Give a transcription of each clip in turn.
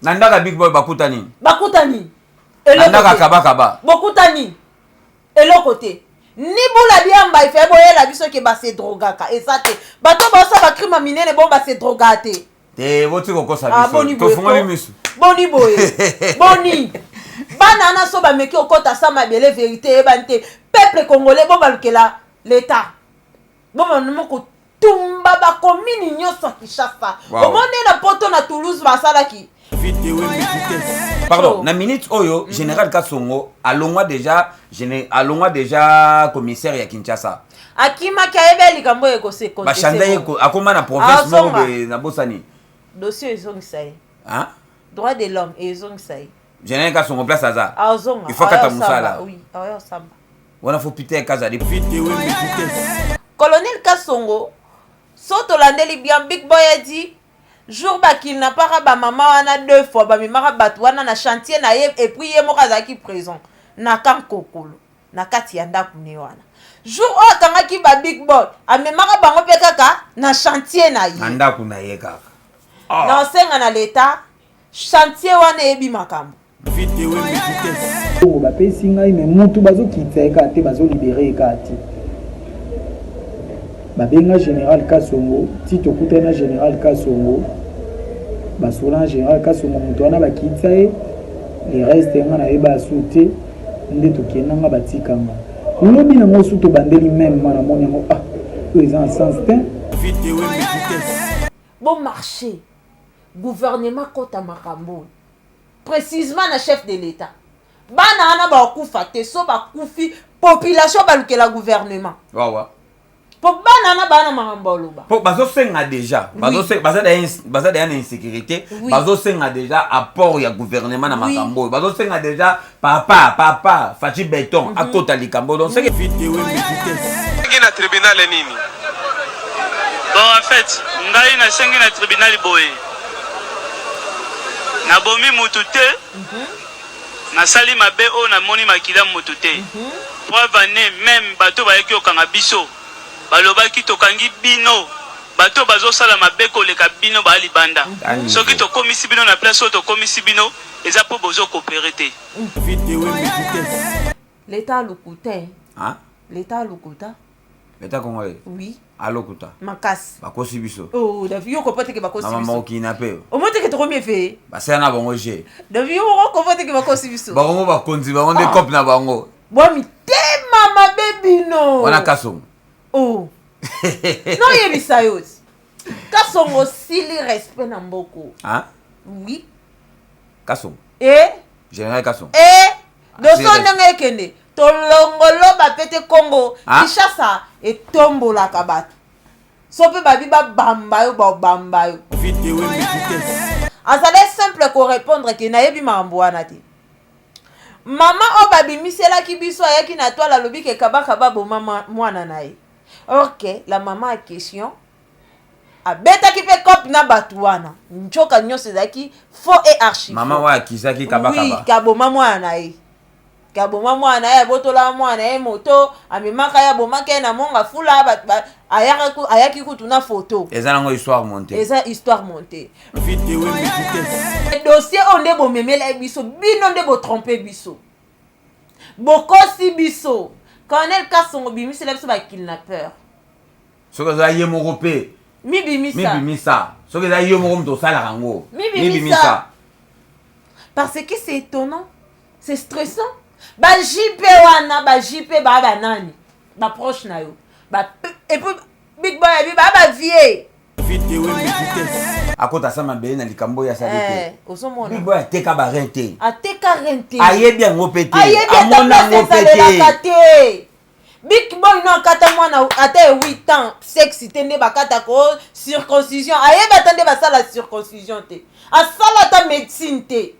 Nandaka Big Boy bakutani. Bakutani. Nandaka kaba. Bakutani. Et l'autre côté. Ni boula biamba il fait boyer la biso ke ba se drogaka et ça te. Bato ba sa ba crime minene bon ba se drogate. Te voti ko sa biso. To fuma misu. Boni boye. Boni. Banana so ba meki okota sa mabele vérité e bante. Peuple congolais bon ba lukela l'état. Bon ba ko tumba ba komini nyoso Kinshasa. Au monde na poto na Toulouse ba salaki. Pardon, na minute oyo général Kasongo alongwa déjà commissaire ya Kinshasa. Akima kaebeli kambo eko se konte. Ba chanda eko akoma na province moko na bosani. Dossier ezongisai. Hein? Droit de l'homme ezongisai. Général Kasongo place aza. Azonga. Il faut kata musala. Oui, ayo samba. Wana faut piter kaza de Colonel Kasongo soto landeli bien Big Boy a dit jour bakil na para ba maman wana 2 fois ba mimara batu wana na chantier na ye et puis ye moka zaki présent na kan kokolo na kati ya ndaku ne wana jour o akangaki ba Big Boy amemaka bango pe kaka na chantier na ye ndaku na ye kaka na osenga na leta chantier wana ebi makambo ba pesi ngai me mutu bazo kiteka te bazo libérer kati babenga général Kasongo tito kutana général Kasongo basola général Kasongo mutu wana bakitsa ye le reste nga na eba soute nde tokenanga batikanga lobi na mosu to bandeli même mana moni ngo ils ont sens temps bon marché gouvernement kota makambo précisément na chef de l'état bana ana ba kufa te so ba kufi population balukela gouvernement wawa pour bana bana marambolo ba pour bazo senga déjà baza da insécurité bazo senga déjà apport ya gouvernement na makambo bazo senga déjà papa Fachi Béton akota likambo donc c'est que na tribunal nini bon en fait ngai na sengi na tribunal boye na bomi mutute na sali mabe o na moni makila mutute preuve ane même bato ba yeki okanga biso balobaki tokangi bino bato bazosala mabe koleka bino ba libanda soki tokomisi bino na place oyo tokomisi bino eza po bozo coopérer te l'état lokuta hein l'état congolais oui alokuta makasi bakosi biso oh David yo kopote ke bakosi biso maman kinape o monte ke to premier fait basana bango je David yo kopote ke bakosi biso bango bakonzi bango de cop na bango bomi tema mabebi no wana Kasongo oh non yebisa yo Kasongo sili respect na mboko hein oui Kasongo général Kasongo doso ndenge ekende tolongolo bapete Congo Kinshasa etombolaka bato so mpe babi babamba yo babamba yo azali simple korépondre ke nayebi makambo wana te mama oyo babimiselaki biso ayaki na toile alobi ke kabakaba boma mwana na ye ok la mama a question abetaki mpe cope na bato wana nzoka nyonso ezalaki faux et archi mama oyo akisaki kabakaba oui kaboma mwana na ye kaboma mwana ye abotola mwana ye moto amemaka ye abomaki ye na monga fula ayaki kutu na photo eza nango histoire montée eza histoire montée dossier oyo nde bomemela biso bino nde botrompe biso bokosi biso Colonel Kasongo bimisela biso bakidnappeur soki eza ye moko mpe mibimisa soki eza ye moko moto osalaka yango mibimisa parce que c'est étonnant c'est stressant bajipe wana bajipe baa banani baproche na yo et puis Big Boy abi baa bavie akota sama bele na likambo ya sali te osomona Big Boy ateka barin te ayebi yango mpe te amona yango te Big Boy no akata mwana ata 8 ans sexe te nde bakata ko circoncision ayebi ata nde basala circoncision te asala ata médecine te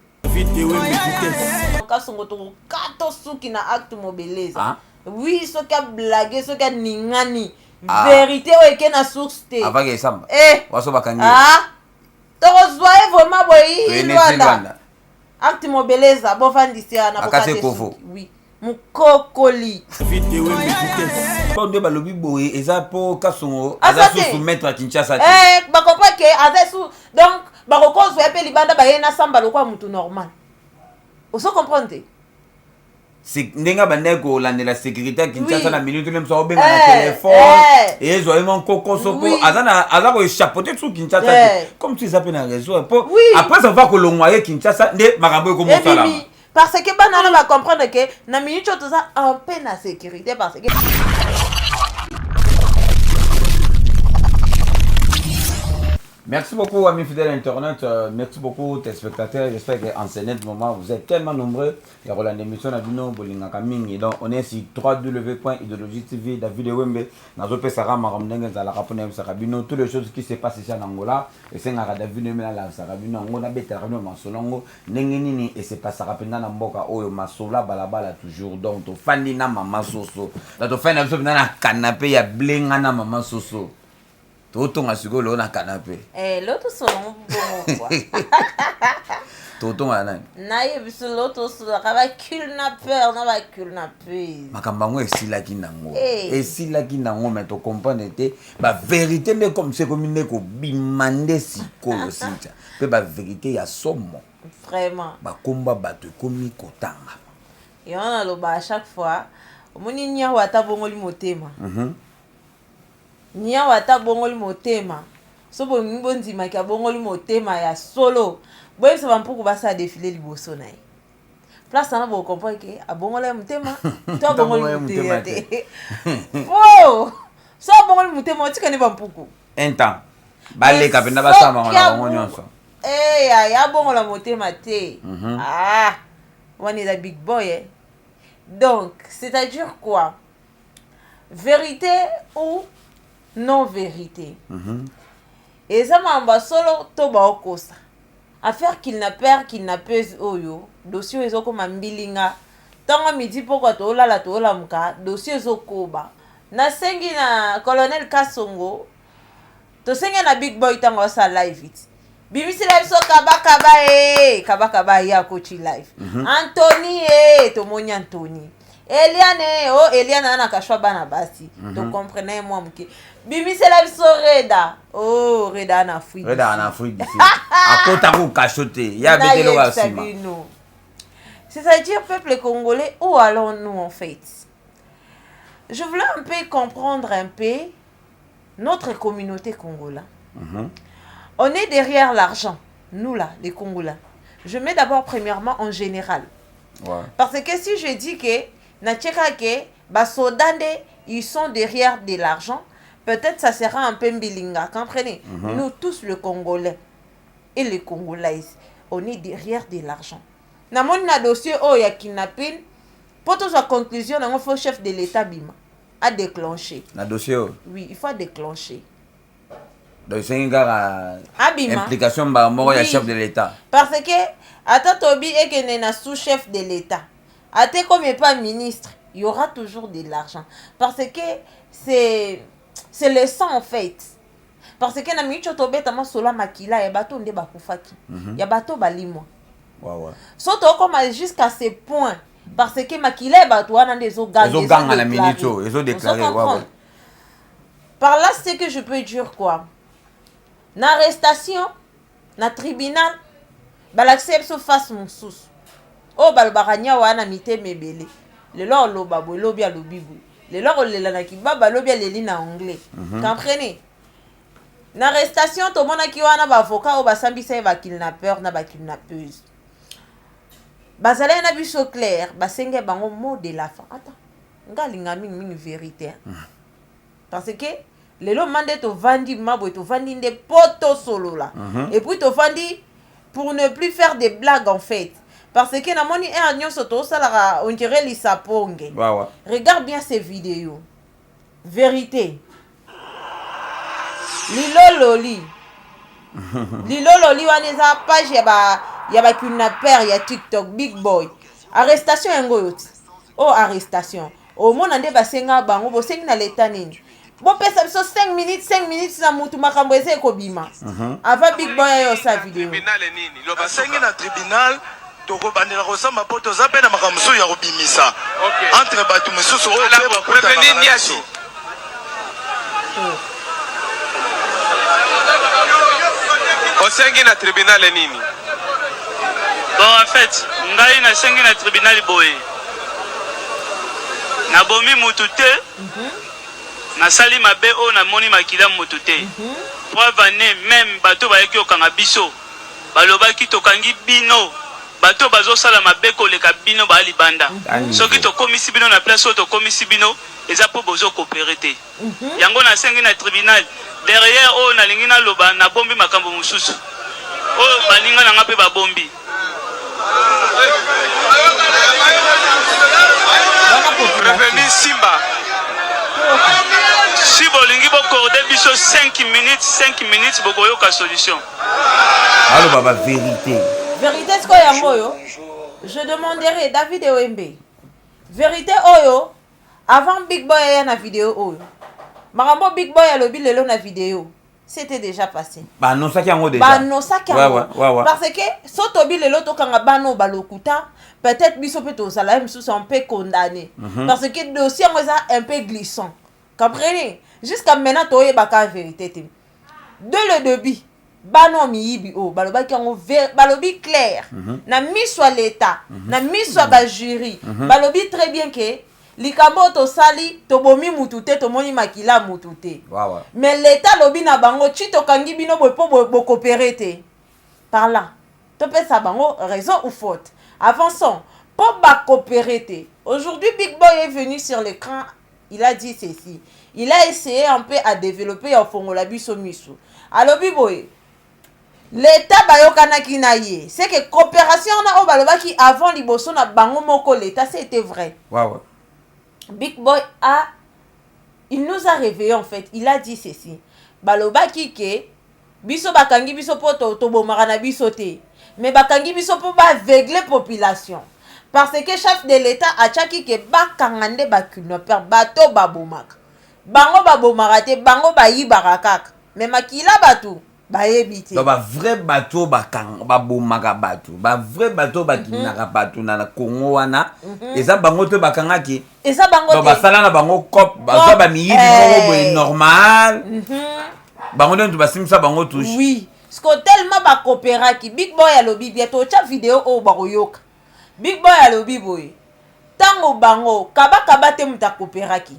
Kasongo to kato suki na acte mobeleza oui soki ablage soki aningani vérité oyo eke na source te avaki esamba waso bakangi tokozwaye vraiment boyi Rwanda acte mobeleza bofandisi ana bokate suki oui mukokoli po nde balobi boye eza po Kasongo aza sous maître à Kinshasa bakopa ke aza sous donc bakokozwa ya pe libanda baye na samba lokwa mutu normal oso comprendre ndenge bande kolandela sécurité ya Kinshasa na minute le mso obenga na téléphone ezwa mon koko soko aza koéchappoter sur Kinshasa comme tu s'appelles na réseau après ça va kolongwa ye Kinshasa nde makambo ekomosala parce que banana va comprendre que na minute tout ça un peu na sécurité parce que merci beaucoup amis fidèles internet, merci beaucoup téléspectateurs, j'espère qu'en ce moment vous êtes tellement nombreux. Il y aura l'émission à Bino Bolinga Kaming, donc on est sur www.ideologie.tv, David Wembe, Nazope Sarah Maramdengue, Zalakapone Sarabino, toutes les choses qui se passent ici en Angola, et c'est un David Wembe la Sarabino, Angola Betarano Masolongo, Nengenini, et c'est pas Sarapenda Namboka, Oyo Masola, Balabala toujours, donc to Fandi na Mama Soso, là to Fandi na canapé, ya Blenga na Mama Soso. Toton a sugo le na canapé. L'autre selon bon quoi. Toton a nan. Na yebiso l'autre selon va kidnapper, na va kidnapper. Makambango esila kinango. Esila kinango mais to comprendre te ba vérité ne comme c'est comme ne ko bimande sikolo sinta. Pe ba vérité ya somo. Vraiment. Ba komba bato komi kotanga. Et on a lo ba à chaque fois. Omoni nya wata bongoli motema. Nia wata bongoli motema so bongo ndima ki bongoli motema ya solo boye so bampuku basa défiler liboso na ye place na bo comprendre que abongola motema to bongoli motema te oh so bongoli motema tikane bampuku un temps balé kapenda basa mangona bango nyonso ya bongola motema te on est la big boy donc c'est-à-dire quoi vérité ou non-vérité. Et ça m'a solo toba okosa. Affaire kidnappeuse oyo, dossier ezoko mambilinga. Tango midi poko to la muka, dossier ezokoba. Na sengi na colonel Kasongo, to sengi na big boy tango sa live it. Bimisi live so kabaka ya kochi live. Anthony to moni Anthony. Eliane na kashwa bana basi. To comprenez moi mki. Bimi c'est la biso Reda. Oh, Reda en Afrique. Reda en Afrique d'ici. À kota ko kachoté. Ya betelo wa sima. C'est-à-dire peuple congolais, où allons-nous en fait? Je voulais un peu comprendre un peu notre communauté congolaise. On est derrière l'argent. Nous là, les Congolais. Je mets d'abord premièrement en général. Parce que si je dis que ils sont derrière de l'argent, peut-être ça sera un peu mbilinga, comprenez? Nous tous les Congolais et les Congolaises, on est derrière de l'argent. Na mon dossier il y a kidnapping pour toute sa conclusion, il faut chef de l'État bima à déclencher. Na dossier oui, il faut déclencher. Donc c'est une implication par rapport au chef de l'État. Parce que attends Tobi et que na sous-chef de l'État. Attends comme pas ministre, il y aura toujours de l'argent parce que c'est le sang en fait. Parce que na micho tobe tama sola makila ya bato nde bakufaki. Ya bato balimo. Soto comme jusqu'à ce point parce que makila ya bato wana ndezo ganga na minito, ils ont déclaré Par là c'est que je peux dire quoi? Na arrestation, na tribunal, balaccepte face mon sous. Oh balbaranya wana mite mebele. Le lor loba bo lobi a lobibu. Le lor lela na kibaba lobi a leli na anglais. Comprenez? Na arrestation to mona ki wana ba avocat o ba sambisa ba kidnappeur na ba kidnappeuse. Bazala na biso clair, ba senge bango mot de la fin. Attends. Ngalinga mingi vérité. Parce que lelo mande to vandi mabo to vandi nde poto solo là. Et puis to vandi pour ne plus faire des blagues en fait. Parce que na moni ernyo soto salara on dirait lisaponge. Regarde bien ces vidéos. Vérité. Lilololi. Lilololi waneza page ya ba kidnapper ya TikTok big boy. Arrestation ngoyoti. Oh arrestation. Au mona nde basenga bango bo sengi na leta nini. Bon pesa biso 5 minutes na mutu makambo ese ko bima. Ava big boy yo sa vidéo. Tribunal nini? Lo basengi na tribunal toko bandela kosamba poto zape na makambo so ya kobimisa. Entre batu mususu o la prévenir Niachi. osengi na tribunal nini? Bon, en fait, ngai nasengi na tribunal boye. Nabomi mutu te. Nasali mabe o namoni makila mutu te. Preuve ane même bato bayeki okanga biso. Balobaki tokangi bino. Bato bazosala mabe koleka bino ba libanda. Soki tokomisi bino na place o tokomisi bino, eza po bozo coopérer te. Yango nasengi na tribunal. Derrière o nalingi na loba na bombi makambo mususu. O baninga na ngape ba bombi. Prévenu Simba. Si bolingi bokorde biso 5 minutes bokoyoka solution. Allô baba vérité. Vérité ce qu'il y a moyo. Je demanderai David Ewembe. Vérité oyo avant Big Boy ya na vidéo oyo. Marambo Big Boy a lobi lelo na vidéo. C'était déjà passé. Bah non ça qui en déjà. Bah non ça qui en ouais. Parce que sotobi lelo to kanga bano balokuta peut-être biso peut to sala même sous un peu condamné. Parce que le dossier est un peu glissant. Comprenez? Jusqu'à maintenant to yebaka vérité. De le début bano miyibi o balobaki yango balobi clair na miso à l'état na miso à ba jury balobi très bien que likambo to sali to bomi mutute to moni makila mutute mais l'état lobi na bango chi to kangi bino bo coopérer te par là to pesa bango raison ou faute avançons pour ba coopérer te. Aujourd'hui Big Boy est venu sur l'écran, il a dit ceci, il a essayé un peu à développer en fongola biso miso alors Biboy l'état bayokanaki na ye c'est que coopération na o balobaki avant liboso na bango moko l'état c'était vrai. Big Boy il nous a réveillé en fait, il a dit ceci balobaki ke biso bakangi biso po to bomara na biso te mais bakangi biso po ba aveugler population parce que chef de l'état a tchaki ke bakangande bakinoper bato babomaka bango babomaka te bango bayibaka kaka mais makila bato bayebi te. Donc ba vrai bateau bakang babomaka bato ba vrai bateau bakinaka bato na Congo wana eza bango te bakangaki eza bango te. Donc basala na bango cop baza ba miyibi moko boye normal bango nto basimisa bango touche. Oui parce que tellement ba coopéraki Big Boy alobi bientôt cha vidéo o bakoyoka Big Boy alobi boy tango bango kaba te muta coopéraki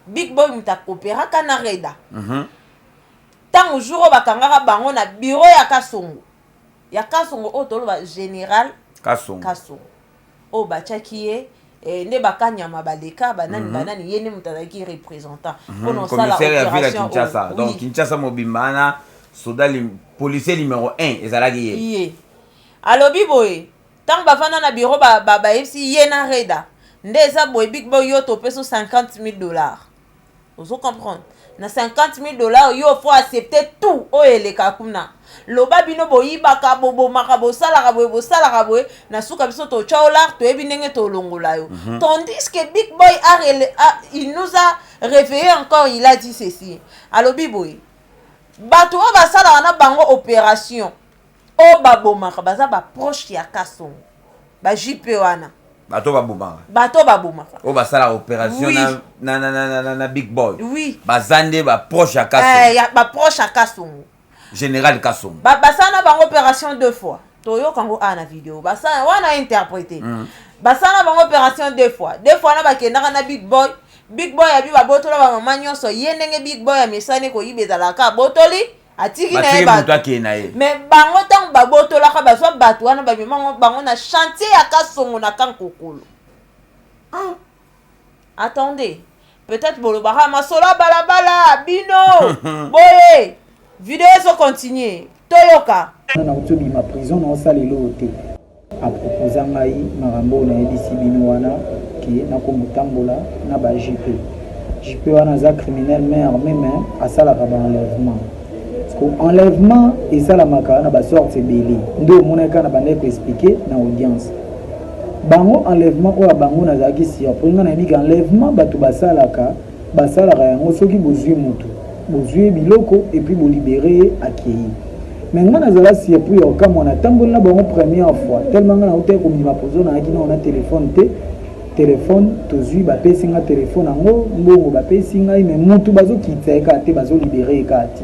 Big Boy muta coopéraka na reda tant jour bakangaka bango na bureau ya Kasongo o toloba général Kasongo o bachaki ye ne bakanyama baleka banani yene mutazaki représentant pour non sala opération Kinshasa. Donc Kinshasa mobimbana soda policier numéro 1 ezalaki ye alobi boye tant bafana na bureau ba FC ye na reda ndeza boy Big Boy yo to peso $50,000. Vous comprenez? Na $50,000 yo faut accepter tout o eleka kuna loba bino boyibaka bobomaka bosalaka boye na suka biso to chaola to ebi ndenge to longola yo tandis que Big Boy il nous a réveillé encore, il a dit ceci alobi boy bato o basala na bango opération o babomaka baza ba proche ya Kasongo ba JP wana bato babomaka o basala opération na Big Boy bazande ba proche ya Kasongo ba proche ya Kasongo général Kasongo basana bango opération 2 fois toyo kango na vidéo basana wana interprété basana bango opération 2 fois na bakendaka na Big Boy abi babotola ba mama nyonso ye ndenge Big Boy amesane ko yibezalaka botoli atiki na ye mais bango tango babotolaka bazwa bato wana bango na chantier ya Kasongo na Kankokolo. Attendez, peut-être bolobaka masola balabala bino boye vidéo so continuer toyoka na kutobima prison na osalelo te aproposa ngai makambo na yebisi bino wana ke nakomotambola na ba JP wana aza criminel mais armé mais asalaka baenlèvement enlèvement esalamaka na basorte ebele nde omonaka na bandeko expliqué na audience bango enlèvement oyo bango nazalaki surpris nga nayebika enlèvement bato basalaka yango soki bozwi motu bozwi biloko et puis bolibere akei mais nga nazala surpris okamwa natamboli na bango première fois tellement nga nautai komima pozo nayaki na ona telefone tozwi bapesi nga telefone yango mbongo bapesi ngai mais motu bazokitisa eka te bazolibere eka te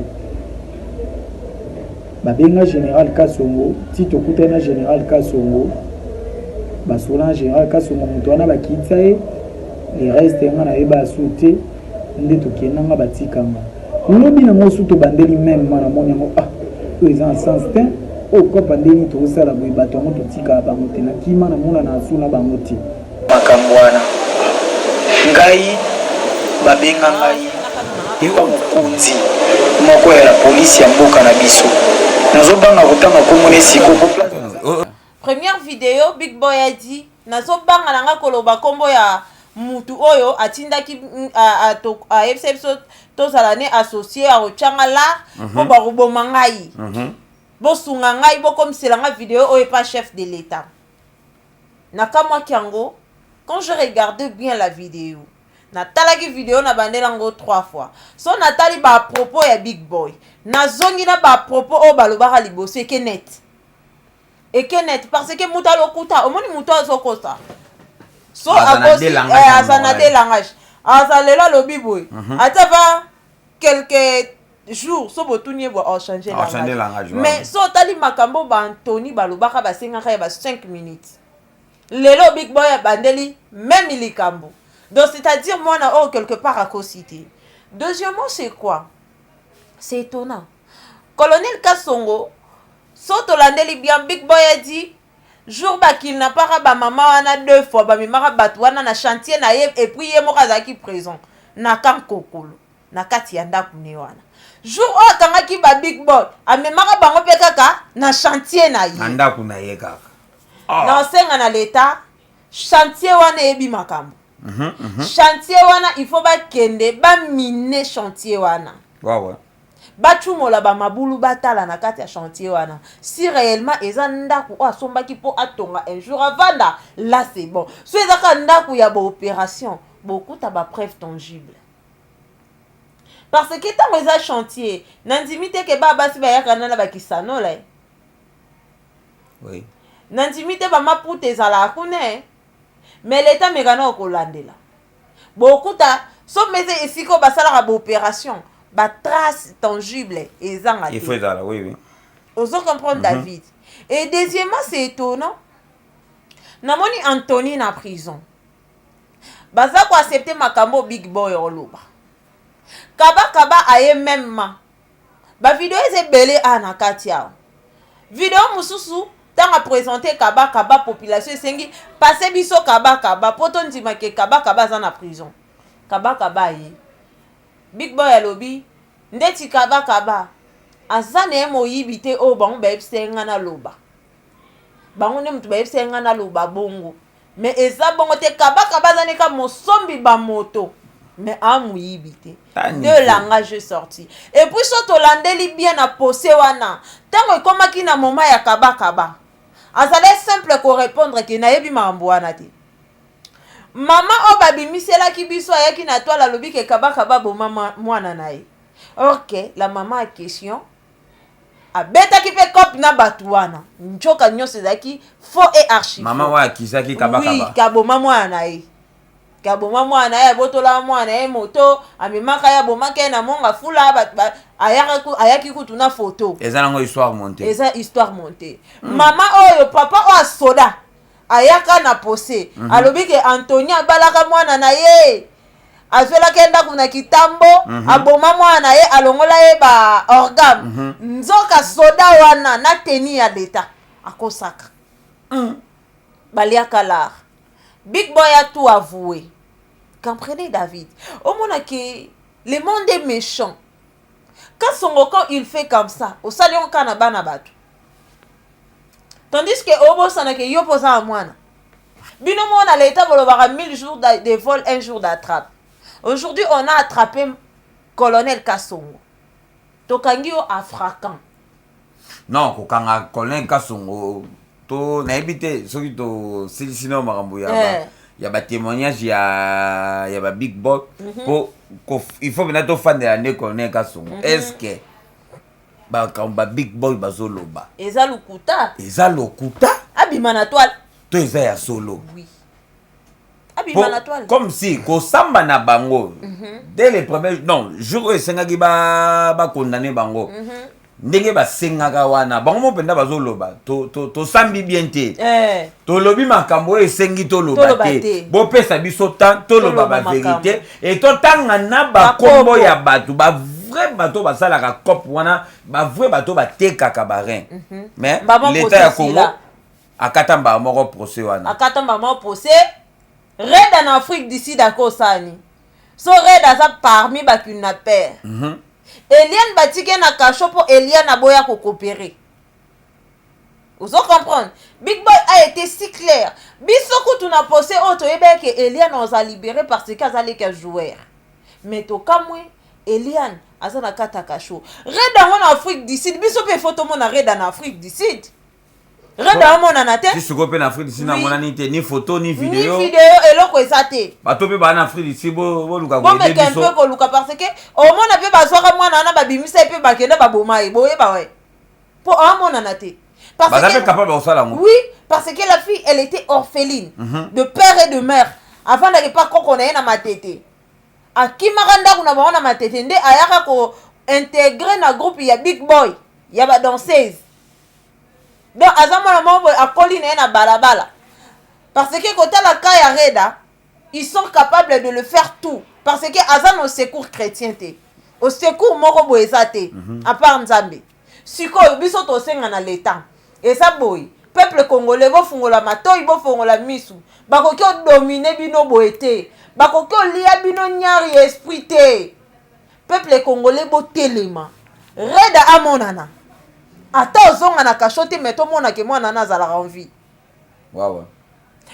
babenga général Kasongo ti tokutana général Kasongo basola général Kasongo moto wana bakitisa ye le reste nga na yeba asute nde tokendanga batikanga lobi nango su tobandeli meme mana moni yango oyo eza na sens te oyo kopa ndeni tozosala boye bato yango totikala bango te nakima na mona na asu na bango te makambo wana ngai babenga ngai ewa mokonzi moko ya la polisi ya mboka na biso nazobanga kotanga komona esiko première vidéo Big Boy a dit nazobanga nanga koloba kombo ya mutu oyo atindaki a FCF tozala ne associé a ochanga la po baruboma ngai bosunga ngai bokomisela nga vidéo oyo pas chef de l'état nakamwa kiango quand je regardais bien la vidéo natalaki vidéo na bandelango 3 fois so natali ba propos ya Big Boy nazongi na ba propos o balobaka liboso eke net parce que muta lokuta omoni muto azokosa so azana des langages azalelo lobi boy atava quelques jours so botunye bo changer langage mais so tali makambo ba Anthony balobaka basengaka ya ba 5 minutes lelo Big Boy bandeli même ilikambo. Donc, c'est-à-dire, moi, on a quelque part à citer. Deuxièmement, c'est quoi? C'est étonnant. Colonel Kasongo, Sotolandeli bien, Big Boy a dit, jour qu'il n'a pas ba maman wana 2 fois, ba mimara batwana na chantier na ye, et puis ye morazaki présent. Na kan kokolo, na kati yanda kune wana. Jour o kangaki ba Big Boy, a mimara bango pe kaka na chantier na ye. Anda kuna ye kaka. Na senga na l'état, chantier wana ebi makambo. Chantier wana il faut ba kende ba miner chantier wana. Ouais. Ba chumola ba mabulu batala na kati ya chantier wana. Si réellement eza ndaku o asombaki po atonga un jour avanda, là c'est bon. So ezaka ndaku ya ba opération, beaucoup ta ba preuve tangible. Parce que tant eza chantier, nandimite ke ba basi ba yakana na ba kisano là. Oui. Nandimite ba mapute ezala kune. Mais l'état mégano kolandela. Beaucoup ta so meze esiko basala ba opération, ba trace tangible ezanga. Il faut être là, oui. Oso comprendre David. Et deuxièmement, c'est étonnant. Namoni Anthony na prison. Baza ko accepter makambo Big Boy oloba. Kaba aye même ma. Ba vidéo eze belé ana katia. Vidéo mususu tant à présenter Kaba population sengi passer biso Kaba poto ndima ke Kaba za na prison. Kaba yi. Big Boy alobi ndeti Kaba azane mo yibite o bango ba esenga na loba. Bango ne mutu ba esenga na loba bongo. Mais eza bongo te Kaba zane ka mosombi ba moto. Mais amu yibite. Deux langages sortis. Et puis so to landeli bien na posé wana. Tango ikomaki na moma ya Kaba. Azale simple ko répondre ke na yebi mambo wana te. Mama o babimisela ki biso ayaki na toile lobi ke Kaba boma mwana nae. OK, la maman a question. Abeta ki pe cop na batuana. Nchoka nyose zaki faux et archi. Maman wa kisaki Kaba. Oui, kaboma mwana nae. Kaboma mwana ya botola mwana ya moto, amemaka ya bomaka na monga fula ayaki kutuna photo. Eza nango histoire montée. Eza histoire montée. Mama oyo papa o soda ayaka na posé. Alobi ke Antonia balaka mwana na ye. Azwela kenda kuna kitambo, aboma mwana ye alongola ye ba organe. Nzoka soda wana na teni ya leta akosaka. Baliaka la. Big Boy a tout avoué. Comprenez David. Au moment que le monde est méchant. Quand son quand il fait comme ça, au salion kanabana batu. Tandis que Obo sana ke yo posa à moi. Bino mona l'état bolobara 1000 jours de vol, 1 jour d'attrape. Aujourd'hui, on a attrapé colonel Kasongo. Tokangio afrakan. Non, kokanga colonel Kasongo to na ebité soki to silisino makambo ya ya ba témoignage ya ba Big Boy po il faut maintenant to fan de la colonel Kasongo. Est-ce que ba Big Boy bazoloba eza lokuta abima na toile to eza ya solo. Oui. Abima na toile comme si ko samba na bango dès les premiers non jour esengaki ba condamner bango ndenge basengaka wana bango mpenza bazoloba tosambi bien te tolobi makambo esengi toloba te bopesa biso temps toloba bavérité et totanga na bakombo ya bato bavrai bato basalaka cope wana bavrai bato batekaka barin mais l'état ya Congo akatamba moko procès wana akatamba moko procès Red en Afrique d'ici d'akosani so Red aza parmi bakidnappeurs Eliane batike na kacho pour Eliane aboya ko coopérer. Vous comprenez? Big Boy a été si clair. Biso tu na posé auto ebe que Eliane on a libéré parce qu'elle allait que joueur. Mais to kamwe Eliane aza na kata kacho. Red en Afrique du Sud, biso pe photo mon Red en Afrique du Sud. Red en mon anate. Si ce pe en Afrique du Sud na mona ni photo ni vidéo. Ni vidéo eloko esate. Bato pe ba en Afrique du Sud bo luka ko de biso. Bon mais un peu ko luka parce que au mona pe bazwaka mwana na babimisa pe bakenda baboma e boye ba ouais. Pour un mon anate. Parce que capable de ça là. Oui, parce que la fille elle était orpheline de père et de mère avant d'aller pas qu'on ait na matete. A kimaranda kuna ba na matete nde ayaka ko intégrer na groupe ya Big Boy, ya ba danseuse. Donc azamona mambo akoli na balabala. Parce que quand la cas ya Reda, ils sont capables de le faire tout parce que azan au secours chrétienté. Au secours moko boezate à part Nzambe. Siko biso to senga na l'état. Et ça boy, peuple congolais bo fungola matoyi bo fungola misu. Bakoki dominer bino boete. Bakoki lia bino nyari esprit te. Peuple congolais bo telema. Reda amonana. Ata ozonga na kachote meto mona ke mwana na zala envie. Waouh.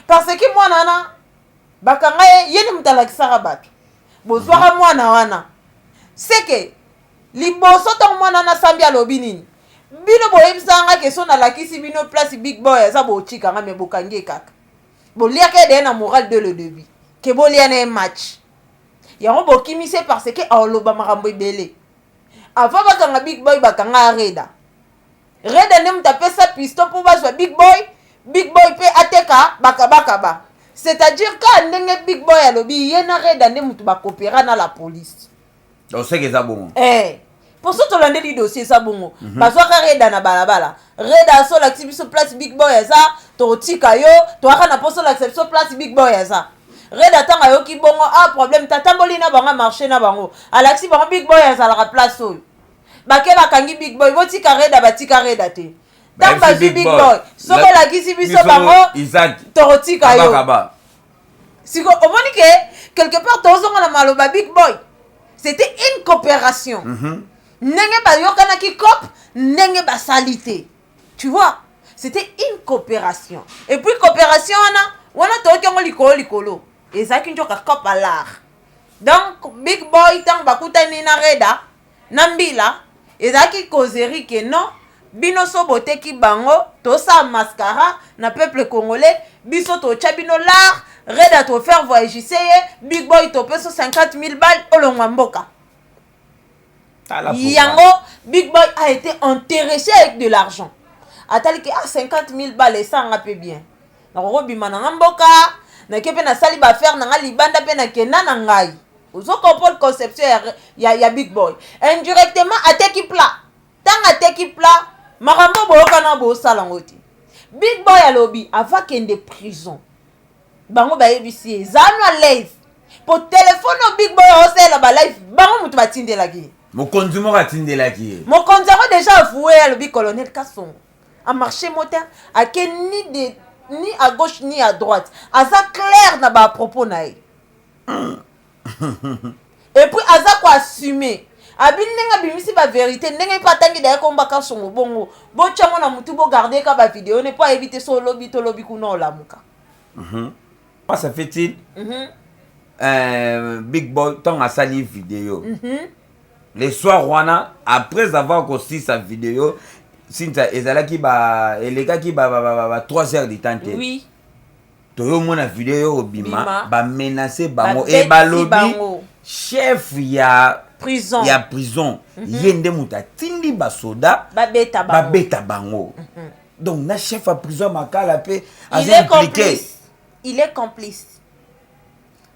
Parce que mwana na bakanga yeni mutalakisaka bato. Bozwaka mwana wana. C'est que liboso to mwana na sambi alobi nini? Bino boyebisanga ke so na lakisi bino place Big Boy eza bochika nga me bokangi kaka. Boliaka de na moral de le début. Ke bolia na match. Yango bokimise parce que oloba makambo ebele. Avant bakanga Big Boy bakanga Reda. Reda ne mutapesa piston pour bazwa Big Boy. Big Boy pe ateka bakaba. C'est-à-dire que ndenge Big Boy alobi yena Reda ne mutu bakopera na la police. On sait que ça bon. Pour ça, tu as dit dossier ça bon. Parce que Reda na balabala. Reda so l'activité place Big Boy ça, to tika yo, to akana poso l'acception place Big Boy ça. Reda tanga yo ki bongo problème tatamboli na banga marché na bango. Alexi bango Big Boy ça la place so. Ba ke bakangi Big Boy, bo tika Reda te. Tamba Big Boy. So ko la kisi biso bango. Isaac. To tika yo. Siko omoni ke quelque part to zonga na maloba Big Boy. C'était une coopération. Nenge ba yokana ki cop, nenge ba salité. Tu vois, c'était une coopération. Et puis coopération wana to kyongo likolo. Et ça ki njoka cop à l'art. Donc Big Boy tang bakuta ni na Reda, nambila, et ça ki causerie que non, bino so bote ki bango, to sa mascara na peuple congolais, biso to chabino l'art, Reda to faire voyager, Big Boy to peso 50 000 balles au Longwamboka. Yango, Big Boy a été intéressé avec de l'argent. Atali que 50 000 balles et ça on a peu bien. Na robi mananga mboka, na kepe na sali ba faire na libanda pe na kena na ngai. Ozo comprendre conception ya Big Boy. Indirectement ateki plat. Tant ateki plat, marambo boyoka na bo sala ngoti. Big Boy a lobby avant qu'il de prison. Bango ba yebisi zanwa live. Pour téléphone au Big Boy o sala ba live, bango mutu batinde la gi. Mon condumo atinde la qui. Mon condumo déjà avoué le bi colonel Kasson. A marché moteur à ni à gauche ni à droite. À ça clair na ba propos na. Et puis à ça quoi assumer. Abi nenga bimisi ba vérité nenga pas tangi da ko mbaka songo bongo. Bo chamo na mutu bo garder ka ba vidéo ne pas éviter so lobby to lobby kuno la muka. Ça fait-il Big Boy tant à sali vidéo. Les soirs wana après avoir conçu sa vidéo sinta ezala ki ba eleka ki ba 3 heures de temps. Oui. Toyo mona vidéo obima ba menacer bango et ba lobby chef ya prison yende muta tindi ba soda ba beta bango. Donc na chef à prison makala pe il est complice.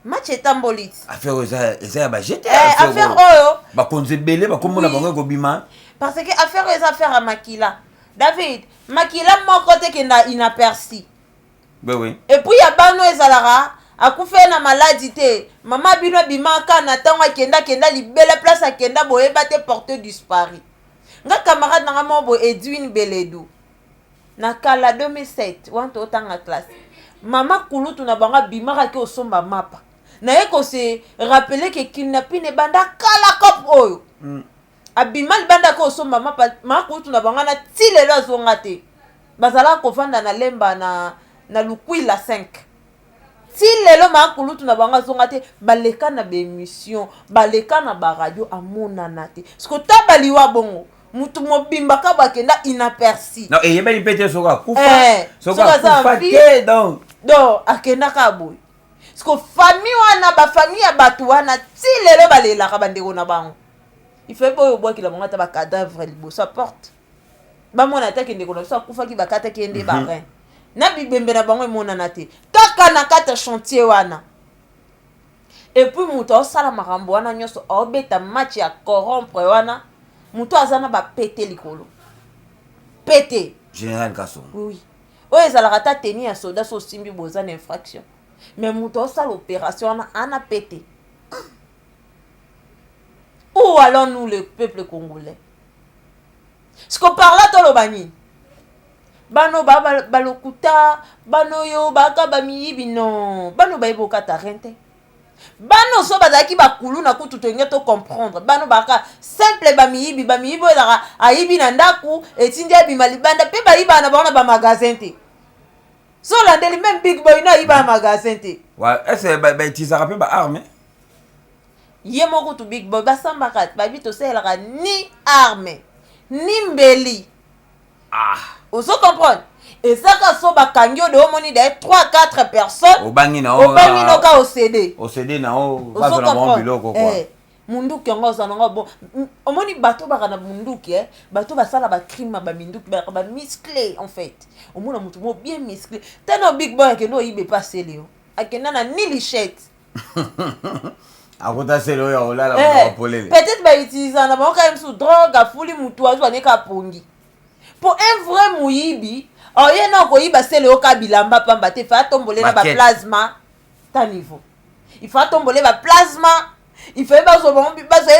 Match est tambolit. Affaire ça ba jeter affaire oyo ba konze belé ba komona bango ko bima. parce que affaire les affaires à Makila David Makila mon côté qui n'a inaperçu oui et puis ya bano ezalara akufe na maladie te mama bino bimaka na tango akenda libela place akenda boyeba te porteur disparu nga camarade nanga mo Edwin Beledou na kala 2007 wanto otanga classe mama kulutu na banga bimaka ke osomba mapa na yeko se rappeler que kidnapping ne banda kala kop oyo abimal banda ko osomba mapa mama kulutu na banga na tilelo azonga te bazala kofanda na lemba na lukwila 5 si lelo makulutu na banga zonga te baleka na bémission baleka na ba radio amonana te sko tabaliwa bongo mutu mobimba ka bakenda inaperçu non et yebeli pete soka kufa soka kufa te donc akenda ka boy sko famille wana ba famille ya batu wana ti lelo balela ka bandeko na bango il fait boyo boki la bonga ta ba cadavre liboso porte ba mona ta kende ko na so kufa ki bakata kende ba rein na bibembe na bango emonana te kaka na kata chantier wana et puis mutu osala makambo wana nyonso obeta match ya corrompre wana mutu azana ba pété likolo pété général Kasson oui oyo ezalaka ta teni ya soda so simbi boza na infraction mais mutu osala opération wana ana pété où allons nous le peuple congolais ce qu'on parle là toloba nini bano balokuta bano yo baka bamiyibi non bano bayiboka ta rente bano so bazaki bakulu na kutu tenge to comprendre bano baka simple bamiyibi ezaka ayibi na ndaku etindi abima libanda pe bayiba na baona ba magasin te so landeli même big boy na yiba magasin te ouais est-ce ba itisaka pe ba arme ye moko tu big boy basambaka babi to selaka ni arme ni mbeli Vous comprenez? Et ça, quand on a de 3-4 personnes, au bangi na au CD. Au CD na o, pas sur la bombe biloko quoi. Munduki ngo zananga bon. Omoni bato ba kana munduki bato ba sala ba crime ba minduki ba musclé en fait. Omona mutu mo bien musclé. Tano big boy ke no yibe passer leo. Akena na ni lichette. Akota selo ya olala ba polele. Peut-être ba utiliser na ba quand même sous drogue afuli mutu azo aneka pongi. Pour un vrai mouyibi, oye non ko yiba sele o kabilamba pamba te fa tomboler na ba plasma ta niveau. Il faut tomboler ba plasma, il fait ba so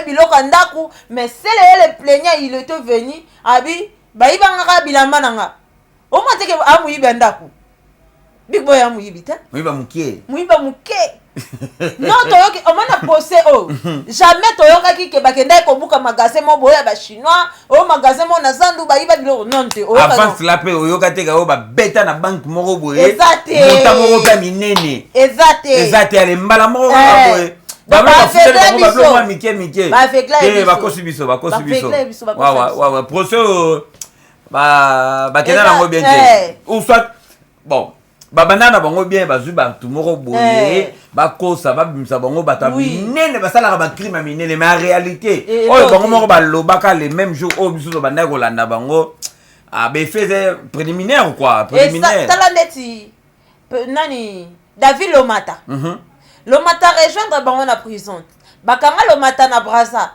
biloko ndaku, mais sele le plaignant il était venu abi ba yiba nga bilamba nanga. O mo te ke amuyibi ndaku. Big boy amuyibi ta? Muyiba muke. Muyiba muke. Non toyoki o mana posé o jamais toyoka ki ke bakenda ko buka magasin mo boya ba chinois o magasin mo na zandu ba yiba biloko non te o avance la pe o yoka te ka o ba beta na banque moko boye exacte monta moko ba minene exacte ale mbala moko ba boye ba ba futela ko ba bloma mike ba kosi biso wa procès ba kena na ngo bien te ou soit bon babanda bango bien bazu ba tumoko boye bakosa babimisa bango bata minene basala ba crime minene mais en réalité oyo bango moko balobaka les mêmes jours au biso banda ko landa bango ba faisait préliminaire quoi préliminaire tala neti nani David Lomata Lomata rejoindre bango na prison bakanga Lomata na Brazza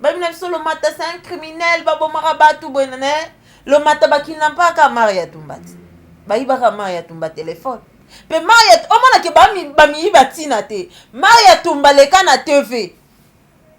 babina biso Lomata c'est un criminel babomaka batu bonene Lomata bakina mpaka Maria Tumbati baibaka Maria Tumba téléphone pe Maria omona ke bami batina te Maria Tumba leka na TV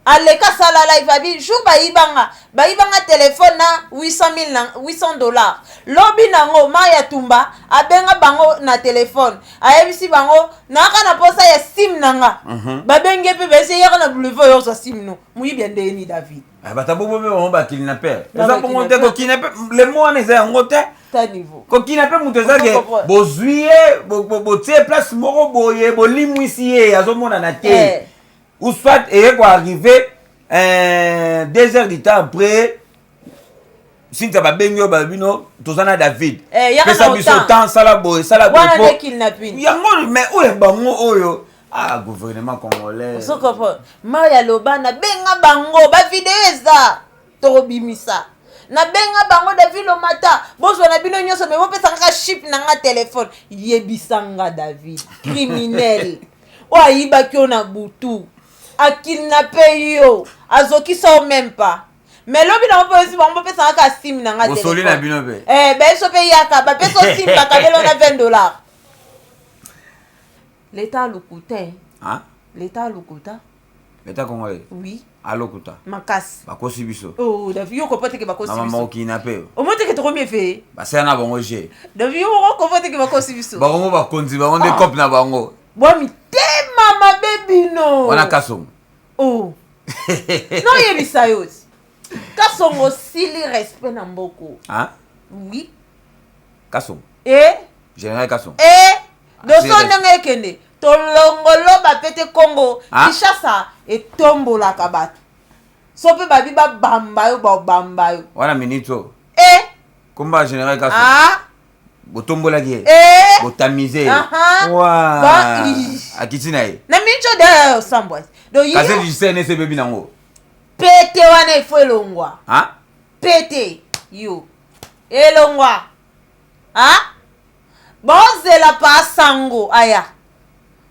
aleka sala live abi jour baibanga téléphone na $800 lobi nango Maria Tumba abenga bango na téléphone ayebisi bango naka na posa ya sim nanga babenge pe bese yaka na boulevard yo sa sim no muyibi ndeni David bata bobo on ba kidnapper ça pour monter ko kidnapper le mois ne ça ngote ta niveau ko kidnapper muto ça ke bo juillet bo tie place moko boye bo limwisi azomona na te ou soit et quoi arriver 2 heures du temps après si tu as bengo babino tozana David que ça biso temps sala boy wana kidnapping yango mais oyo bango oyo gouvernement congolais so comprend Maria Lobana benga bango ba video eza to bimisa na benga bango David Lomata bozo na bino nyoso me bopesa kaka chip na nga téléphone yebisanga David criminel o ayiba ki ona butu a kidnapper yo azoki ça même pas mais lobi na mpo esi bango pesa aka sim na nga téléphone. Osoli na bino be. Beso pe yaka ba peso sim ba kabelo na $20. L'état lokuta. Hein? L'état lokuta. L'état congolais. Oui. Alokuta. Makasi. Bakosi biso. Oh, David yo kopote ke bakosi biso. Maman kidnappé. Au moins que tu remets fait. Ba c'est na bango je. David yo kopote ke bakosi biso. Bango ba konzi bango de cop na bango. Bon mi te mama baby no. Wana kasom. Oh. Non yebisa yo. Kasongo sili respect na mboko. Hein? Oui. Kasom. Général Kasom. Doso ndenge kende. Tolongolo ba pete Congo. Kishasa et tombola kabatu. Sope babi ba bamba yo ba bamba yo. Wana minito. Kumba Général Kasom. Botombola ki. Botamize. Wa. Akitina ye. Na mincho de Sambwa. Do yi. Kase du CNC baby nango. Pete wana ifo elongwa. Pete yo. Elongwa. Bonzela pa sango aya.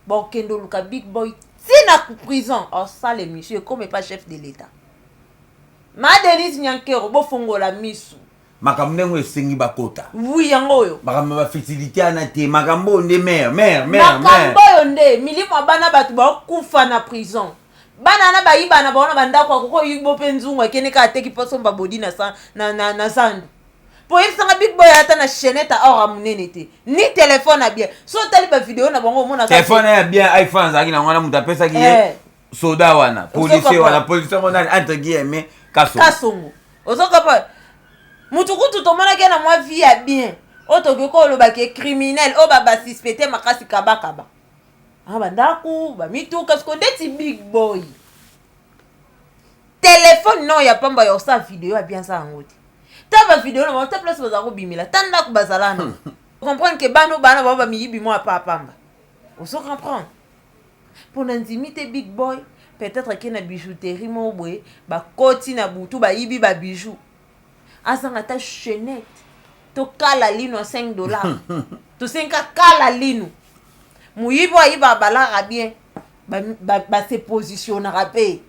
Bon kendo luka big boy tina ku prison en salle monsieur comme pas chef de l'état. Ma Denise Nyankero bo fongola misu. Makambo esengi bakota. Oui yango yo. Makambo ba fertilité ana te makambo nde mère. Makambo yo nde milimo bana batu ba kufa na prison. Bana na bayiba na baona bandako akoko yibo penzungu akene ka ateki poso mbabodi na sandu. Pour y big boy ata na chaînette or amunene te. Ni téléphone a bien. So tali ba vidéo na bango mona téléphone a bien iPhone zaki na ngwana muta pesa ki soda wana, policier wana, policier wana entre guillemets kasongo. Ozoka pa. Mutukutu to mona ke na moi vie a bien. Otoke ko lo ba ke criminel o ba suspecté makasi kaba. Bandako ba mituka skondeti big boy. Téléphone non ya pamba yo sa vidéo a bien ça ngoti. Tava vidéo na ta place bazako bimila tanda ku bazalana. Comprendre que bano bana ba miyibi mo apa pamba. On se comprend. Pour l'intimité big boy, peut-être que na bijouterie mo boye ba koti na butu ba yibi ba bijou. Asanga ta chaînette. To kala lino $5. To 5 kala lino. Muyibi wa yiba balara bien. Ba se positionnera pe.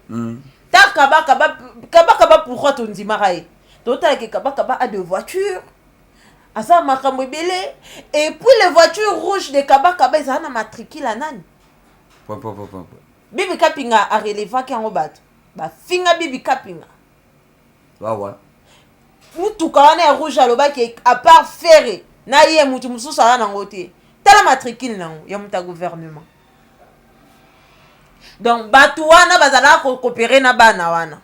Ta kaba pourquoi ton dimarae? Total que Kaba a 2 voitures. Asa makambo belé et puis les voitures rouges de Kaba ils ont matricule la nani. Bibi Kapinga a relevé ki ngo bato. Ba finga Bibi Kapinga. Wa. Mutu kana rouge aloba ki à part ferré na ye mutu mususu ala ngote. Tala matricule nango ya muta gouvernement. Donc batu wana bazala ko coopérer na bana wana.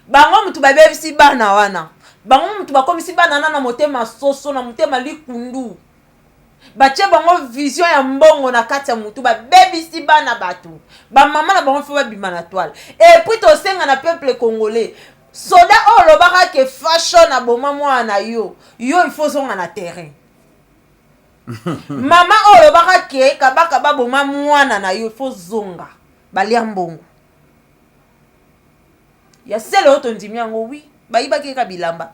Bango mutu babebisi bana wana. Bango mutu bakomisi bana na motema soso na motema likundu. Bache bango vision ya mbongo na kati ya mutu babebisi bana batu. Ba mama na bango fa bima na toile. Et puis to senga na peuple congolais. Soda o lobaka ke fashion na boma mwana yo. Yo il faut zonga na terrain. Mama o lobaka ke kabaka ba boma mwana na yo il faut zonga. Balia mbongo. Ya sele oto ndimi yango oui. Bayiba ke kabilamba.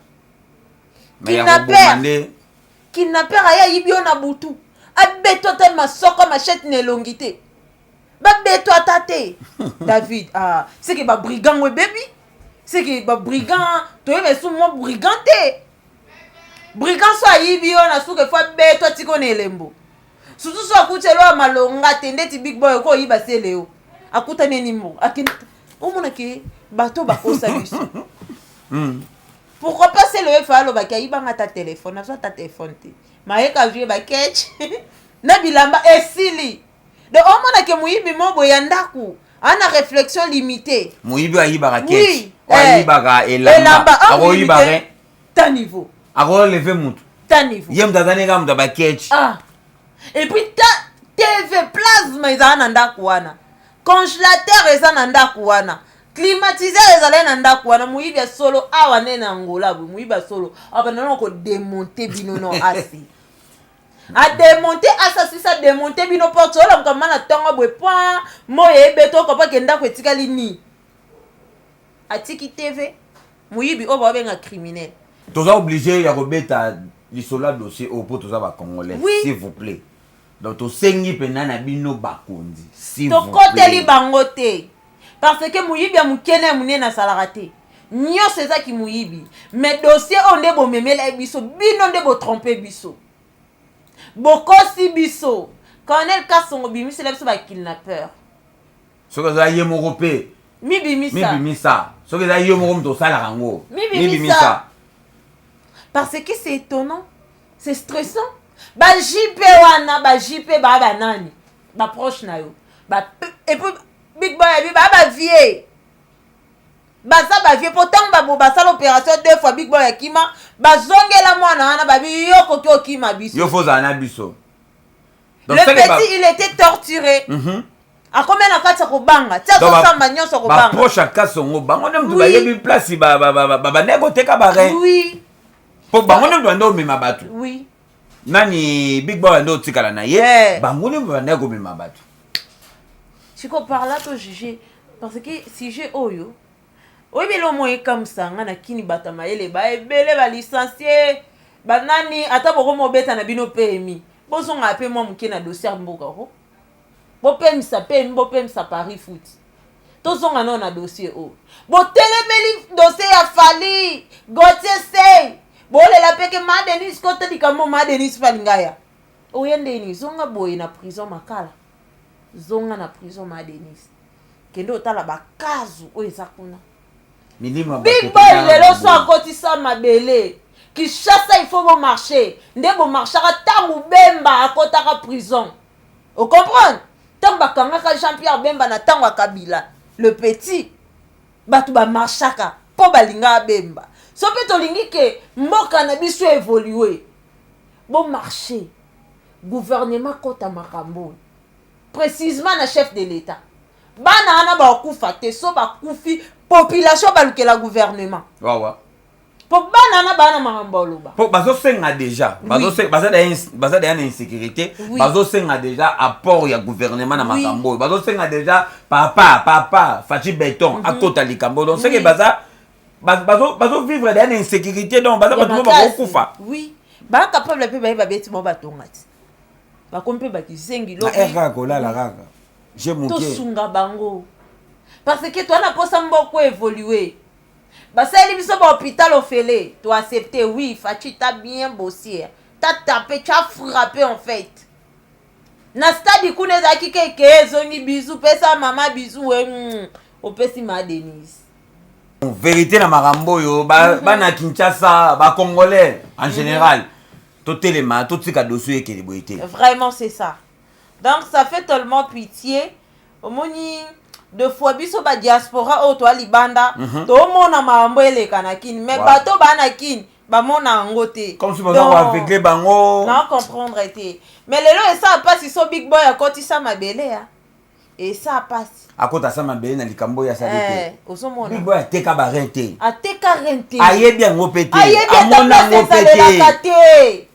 Kidnapper aya yibio na butu. Abeto te masoko machette ne longité. Ba beto atate. David, c'est que ba brigand we baby. C'est que ba brigand, toi mais sous mon briganté. Brigand so yibio na suke fa beto tiko ne lembo. Susu so akutelo malonga tendeti big boy ko yiba seleo. Akuta neni mo. Akin omona ke bato ba kosa biso. Pourquoi pas c'est le FA lo ba ka yiba ngata téléphone, na so ta téléphone te. Maeka vie ba catch. Na bilamba esili. De omona ke muyibi mo boyandaku. Ana réflexion limitée. Muyibi ayiba ka catch. Oui. Ayiba ka elamba. Ako yiba re. Ta niveau. Ako lever mutu. Ta niveau. Yem tazane ga muta ba catch. Et puis ta TV plasma izana ndaku wana. Congélateur izana ndaku wana. Climatiseur ezale na ndaku wana muyibi solo awa nena Angola bu muyibi solo abana ko démonter bino no asi. A démonter asasi sa démonter bino porte ola mkama na tongo bwe point moye beto ko pa kenda ko etikali ni. Atiki TV muyibi oba benga criminel. Toza obligé ya kobeta lisola dossier au poto za ba congolais s'il vous plaît. Donc to sengi pena na bino bakondi s'il vous plaît. To koteli bangote. Parce que muyibi ya mukene munene na salarate. nyonso ezaki moyibi mais dossier oyo nde bomemela biso bino nde botrompe biso bokosi biso Colonel Kasongo bimisela biso bakidnappeur soki eza ye moko mpe mibimisa soki eza ye moko moto osalaka yango mibimisa parce que c'est étonnant c'est stressant bajipe wana bajipe baa banani baproche na yo et puis big boy abi baa bavie baza bavie pourtant basala opération 2 fois big boy akima bazongela mwana wana babi yo koki okima biso yo fozala na biso le petit il était torturé a combien na kati ya kobanga tia kosamba nyonso kobanga baproche ya Kasongo bango nde moto bayebi place babandeki koteka barein oui po bango nde moto bande omema bato oui nani big boy ande otikala na ye bango nde bandeki komema bato siko par là to juger parce que sujet oyo oyebeli omo ekamwisanga na kini bato mayele baebele balicencie banani ata bokomobeta na bino PMI bozonga mpe mwa moke na dossier mboka ko bopemisa PMI bopemisa Paris Foot tozonga nao na dossier oyo botelemeli dossier ya Fally Gauthier Sey bolela peke ma Denis kote likambo ma Denis falingaya oyendeni zonga boye na prison makala zonga na prison ma Denis kende otala bakazu oyo eza kuna big boy lelo so akotisa mabele Kinshasa il faut bon marcher nde bon marchera tangu Bemba akotaka prison vous comprenez tangu bakangaka Jean-Pierre Bemba na tangu Kabila le petit batu ba marchaka po balinga Bemba so pe tolingi ke mboka na biso évoluer bon marché gouvernement kota makambo précisément na chef de l'état bana ana ba kufa te so ba kufi population balukela gouvernement wawa po bana na bana makambo loba po bazosenga déjà baza da insécurité bazosenga déjà apport ya gouvernement na makambo bazosenga déjà papa Fachi Beton akota likambo donc c'est que bazo vivre da insécurité donc baza ba kufa oui ba capable pe ba beti mo batongati ba kompe ba kisengi lo era kola la raga je mon to sunga bango parce que toi na posa mboko évoluer basali biso ba hôpital ofele to accepter oui Fachi t'a bien bossé t'as tapé tu as frappé en fait na stade kuneza kike zongi bizu pesa mama bizu opesi ma Denise vérité na makambo yo bana Kinshasa ba congolais en général tout élément tout ce ka dossier qui est vraiment c'est ça donc ça fait tellement pitié omoni de fois biso ba diaspora o to libanda to mona makambo eleka na kini mais bato bana kini ba mona ngote comme si bazo aveuglé bango non comprendre été mais lelo et ça passe so big boy akoti sa mabele ya et ça passe akota sa mabele na likambo ya salite osomona big boy ateka ba rente ateka rente ayebi ngo pété amona ngo pété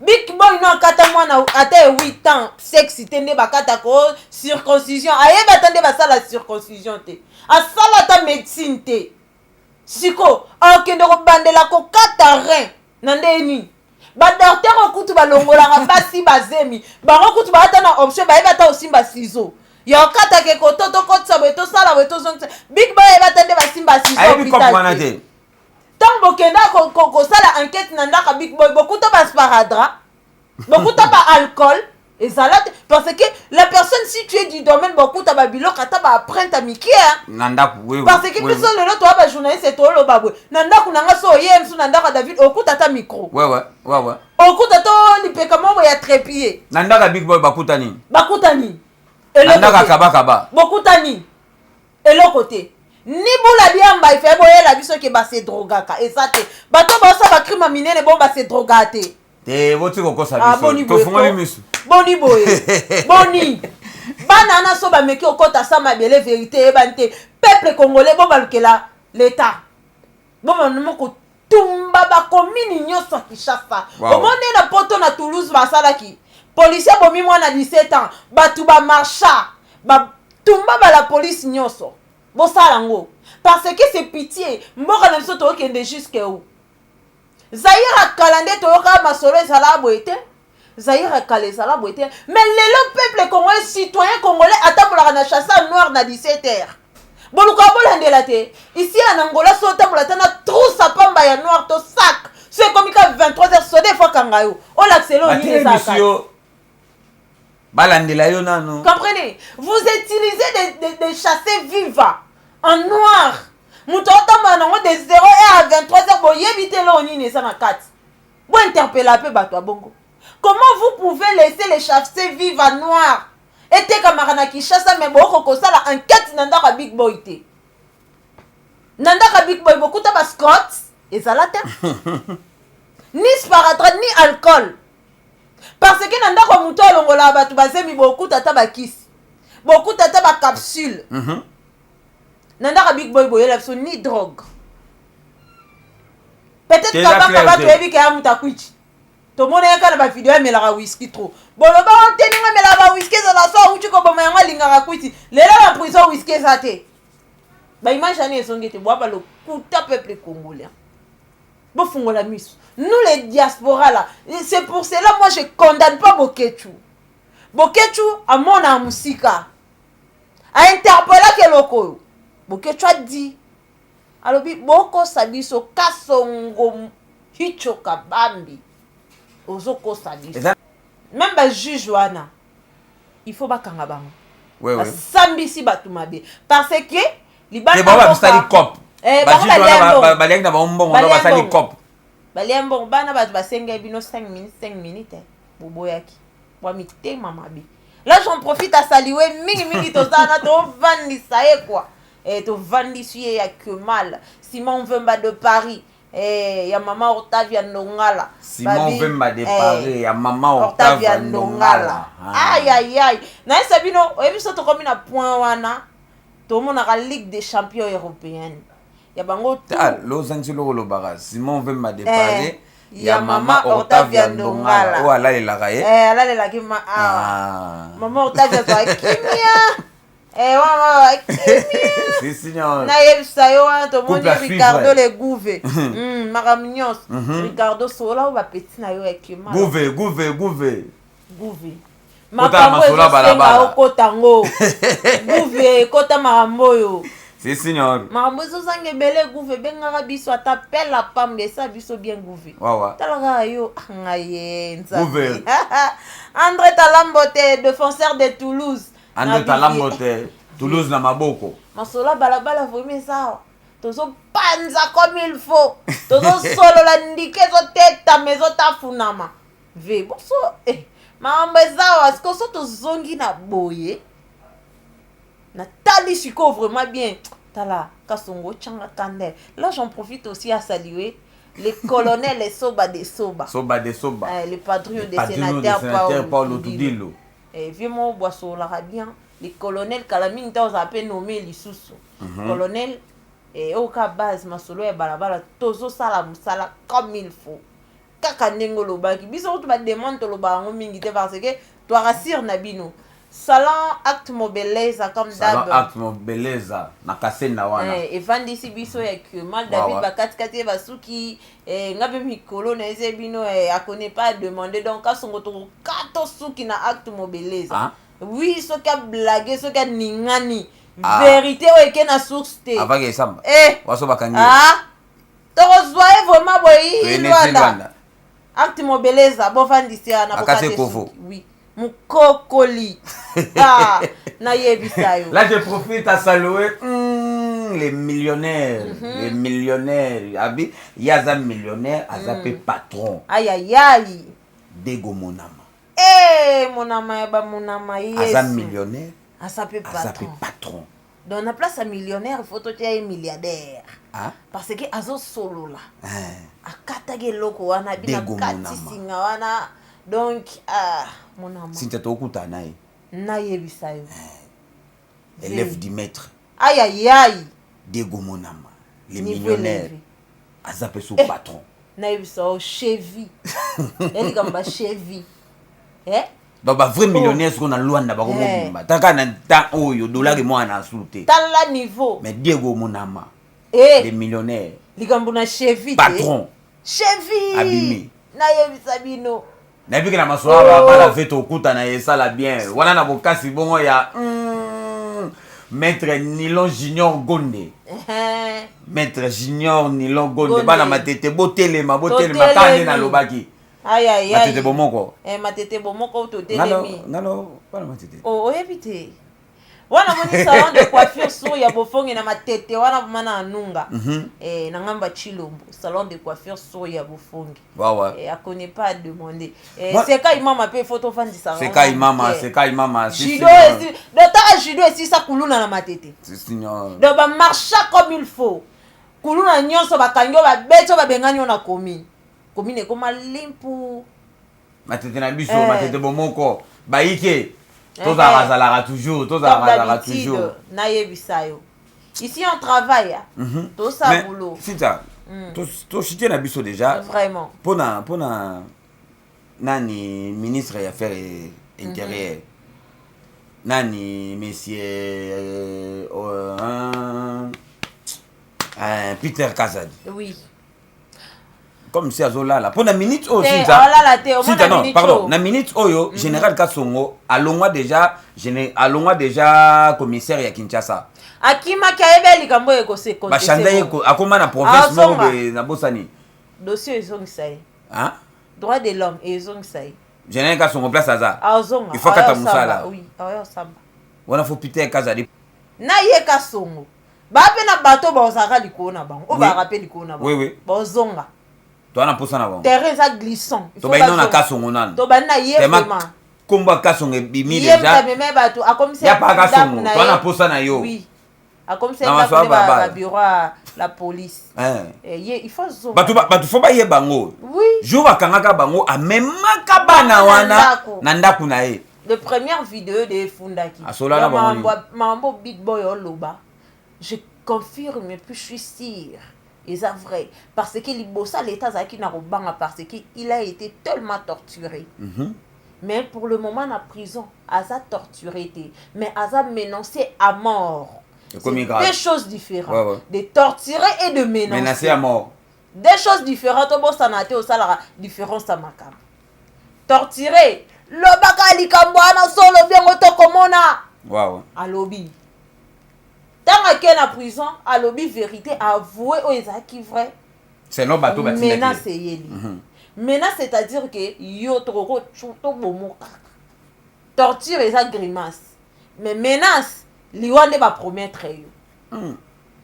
big boy no kata mwana ata 8 ans sexe tende bakata ko circoncision ayeba tande basala circoncision te asala ta médecine te siko akende ko bandela ko kata rein na ndeni ba docteur okutu balongola basi bazemi bango kutu ba ata na option ba yeba ta osimba ciseaux yo kata ke ko toto ko tsabo to sala we to zonga big boy yeba tande basimba ciseaux ayebi comprendre te tant bokenda ko sala enquête na ndaka big boy bokuta basparadra bokuta ba alcool et salade parce que la personne si tu es du domaine bokuta ba biloko ata ba apprendre mikia nanda oui parce que biso lelo to ba journaliste to lo babwe nanda kunanga so yem su nanda David okuta ta micro ouais okuta to lipeka mo ya trépied nanda ka big boy bakuta ni nanda ka kaba bokuta ni eloko te ni bula biamba ife boyela biso ke ba se drogaka et ça te bato ba sa ba crime minene bon ba se drogate te voti ko kosa biso to funga misu boni boye boni bana na so ba meki okota sa mabele vérité e bante peuple congolais bon balukela l'état bon mo ko tumba ba commune nyonso Kinshasa omone na poto na Toulouse basala ki policier bomi mwana 17 ans batu ba marcha ba tumba ba la police nyonso bosalango parce que c'est pitié mboka na biso to kende jusqu'à où Zaïra Kalande toyoka masolo ezala boete Zaïra Kale ezala boete mais le peuple congolais citoyen congolais atambolaka na chasse noir na 17h boluka bolandela te ici en Angola sota mulatana trousse à pamba ya noir to sac c'est comme ka 23h sodé fois kangayo o l'accélère ni ça balandela yo nano comprenez vous utilisez des chassés vivants en noir mutota nango de 0 à 23h bo yebite lo nini ça na 4 bo interpeller peu bato bongo. Comment vous pouvez laisser les chassés vivre en noir? Et te camarade qui chasse mais beaucoup comme ça la enquête nanda big boy te. Nanda big boy beaucoup ta Scott et ça la terre. Ni sparadrap ni alcool. Parce que nanda ko muto longola batu bazemi beaucoup tata ba kiss. Beaucoup tata ba capsule. Nanda big boy boy la ni drogue. Peut-être que ba tu ebi ka muta kwichi. To mona yaka na ba video mais la whisky trop. Boloba on teninga mais la whisky za la so uchi ko boma yanga linga kwiti. Lela la prison whisky za te. Ba image ani esongete boa ba lo kuta peuple congolais. Bo fungola miso. Nous les diaspora là, c'est pour cela moi je condamne pas Bokechu. Bokechu a mon amusika. A interpellé que loko. Bokechu a dit alobi boko sabiso kasongo hicho kabambi. Ozoko sabiso. Même ba juge wana. Il faut ba kanga bango. Ouais ouais. Sambisi batumabe parce que libana ba stali cop. Ba juge wana ba lenga ba mbongo ba stali cop. Baliambo bana batu basenga bino 5 minutes boboyaki wa mitema mabi. Là j'en profite à saluer mingi tozana to vandisa quoi. Et to vandisuye ya que mal. Simon Vemba de Paris. Ya maman Octavia Ndongala. Simon Vemba de Paris, ya maman Octavia Ndongala. Aïe. Na sabino, ebiso to comme na point wana. To mona la Ligue des champions européenne. Ya bango tout. Los Angeles lo bara. Simon Vemba de Paris, ya maman Octavia Ndongala. Oh ala la gaye. Ala la ki maman Octavia to kimia. Maman kimia. Si signor. Na yebisa yo to moni Ricardo le Gouve. Maramignos. Ricardo sola ou ba petit na yo ekima. Gouve. Makambo sola balabala. Okotango. Gouve kota marambo yo. Si signor. Marambo so sange bele Gouve benga biso atapela la pambe sa biso bien Gouve. Wawa. Talaga yo ngaye nza. Gouve. André Talambote, défenseur de Toulouse. André Talambote, Toulouse na maboko. Masola balabala vomé ça. Tozo panza comme il faut. Tozo solo la ndike zo teta mezo ta funama. Ve boso mambo zao est-ce que so tozongi na boye. Na tali siko vraiment bien. Tala kasongo changa kande. Là j'en profite aussi à saluer les colonels et Soba de Soba. Les patriotes des sénateurs Paulo Tudilo. Viens-moi boisson la bien. Les colonels Kalamine t'as appelé nommé Lisusu. Colonel et au cas base masolo et balabala tozo sala musala comme il faut. Kaka nengo lobaki biso tu ba demande to lobango mingi te parce que toi rassure nabino. Salon acte mobeleza comme d'hab. Salon acte mobeleza na kasenda wana. Evandisi biso ya que mal David bakati kati basuki ngabe mikolo na ezebino a connaît pas demander donc ka songo to kato suki na acte mobeleza. Oui, ce qu'a blagué, ce qu'a ningani. Vérité ou est na source te. Avage samba. Waso bakangi. To rezoye vraiment boyi Luanda. Acte mobeleza bo vandisi na bokate kofo. Oui. Mukokoli. Na yebisa yo. Là je profite à saluer les millionnaires. Les millionnaires. Abi yaza millionnaire, azape patron. Aïe. Dego Monama. Monama ba monama yes. Aza millionnaire. Azape patron. Dans la place à millionnaire, il faut que tu aies milliardaire. Parce que azo solo là. Akatage loko wana bina kati singa wana. Donc monama. Sinta tokuta nae. Na yebisa yo. Élève du maître. Aïe. Dego Monama. Les millionnaires. Azape sous patron. Na yebisa o Chevy. Elle gamba Chevy. Donc ba vrai millionnaire qu'on a Luanda ba ko mobimba. Taka na ta oyo dollar ke moi na souté. Tala niveau. Mais Diego Monama. Les millionnaires. Ligambo na Chevy. Patron. Chevy. Abimi. Na yebisa bino. Na biki na masoa ba la veto okuta na yesa la bien. Wana na bokasi bongo ya Maître Nilon Junior Gonde. Maître Junior Nilon Gonde. Bana matete botelema kane na lobaki. Aïe. Matete bomoko. Matete bomoko to telemi. Ngalo bana matete. Oh, éviter. Wana moni salon de coiffure so ya bofongi na matete wana mana anunga. Na ngamba Chilombo, salon de coiffure so ya bofongi. Ouais. A connaît pas demander. C'est quand imama pe photo fan ça. C'est quand imama. Judo aussi. D'autant judo aussi ça kuluna na matete. C'est signor. Donc ba marcher comme il faut. Kuluna nyonso bakango ba beto ba benganyo na commune. Commune comme limpu. Matete na biso, matete bomoko. Baike. Tozara toujours. Ici on travaille. Tout ça boulot. Si ça. To chité na biso déjà. Vraiment. Pona nani ministre des Affaires intérieures. Nani monsieur Peter Kazadi. Oui. Comme si azola là. Pour la minute aussi ça. Non, pardon. La minute oyo général Kasongo alongwa déjà commissaire ya Kinshasa. Akima kaebeli kambo eko se côté. Ba chanda eko akoma na province moko na bosani. Dossier ezongisai. Hein? Droit de l'homme ezongisai. Général Kasongo place aza. Azonga. Il faut kata musala. Oui, ayo samba. Wana faut Peter Kazadi. Na ye Kasongo. Ba pe na bato ba osaka likona bango. O ba rappel likona bango. Oui. Ba ozonga. Toi na posana bango. Terrain ça glissant. To ba ino na Kasongo nan. To ba na ye vraiment. Komba Kasongo bimi déjà. A comme ça. Ya pa Kasongo. Toi na posana yo. Oui. A comme ça ba bureau la police. Il faut zonga. Batu faut ba ye bango. Oui. Jour akangaka bango amemaka bana wana na ndaku na ye. De première vidéo de Fundaki. Asola na bango. Mambo Big Boy Oloba. Je confirme puis je suis sûr. Et c'est vrai. Parce que l'Ibosa, l'État Zaki n'a pas parce qu'il a été tellement torturé. Mais pour le moment, en prison, Aza torturé. Mais Aza menacé à mort. C'est deux choses différentes. De torturer et de menacer. Menacer à mort. Deux choses différentes. Au Sanate, au Salara, différence à Makam. Torturer. Le baka likambwana solo bien otokomona. Wow. À lobby. Tant qu'il est en prison, à lobby vérité, avoué aux Ezaki vrai. C'est non bateau bâti. Menace c'est yeli. Menace c'est-à-dire que yo toko chuto bomoka. Torture et ça grimace. Mais menace, liwande va promettre yo.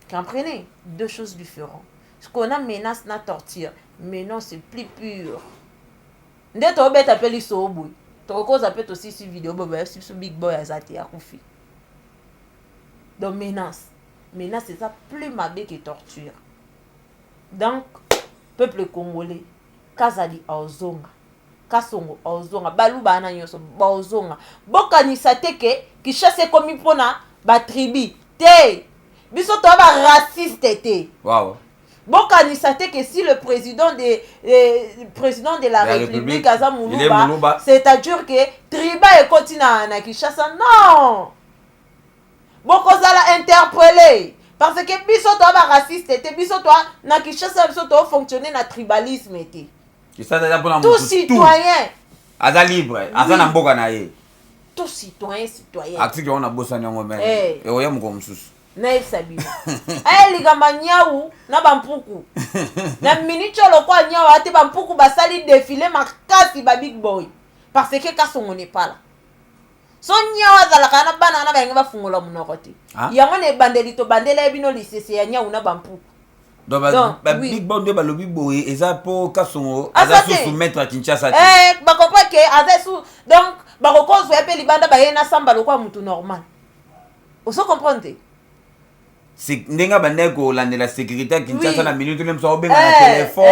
Comprenez? Deux choses différentes. Ce qu'on a menace na torture, menace c'est plus pur. Ndé to bet appelle so boy. Toko ça peut aussi sur vidéo boba sur Big Boy azati akufi. Donc menace c'est ça plus mabe que torture. Donc peuple congolais Kazadi Ozonga Kasongo Ozonga baluba na nyoso Ozonga bokanisa teke ki chasse comme pona ba tribu te biso to ba raciste te. Wow. Bokanisa teke si le président de la République Azamuluba, c'est-à-dire que triba et continue na Kinshasa non. Bokozala interpellé parce que biso to ba raciste te biso to na Kinshasa biso to fonctionner na tribalisme te. Tout citoyen aza libre aza na mboka na ye. Tout citoyen Article on a bossa nyango men. E oya mko msusu. Na esabi. Ligamba nyau na bampuku. Na minicho lokwa nyau ate bampuku basali défilé makasi ba Big Boy parce que Kasongo n'est pas là. So nyawa zalaka na bana na bayenga bafungola munoko te. Yango ne bandeli to bandela bino lisese ya nyawu na bampuku. Donc Big Boy de balobi boy eza po Kasongo aza sous soumettre à Kinshasa. Ba comprendre que aza sous donc ba kokozwe pe libanda ba yena samba lokwa mutu normal. Oso comprendre? C'est ndenga bandeko landela sécurité Kinshasa na minute même so benga na téléphone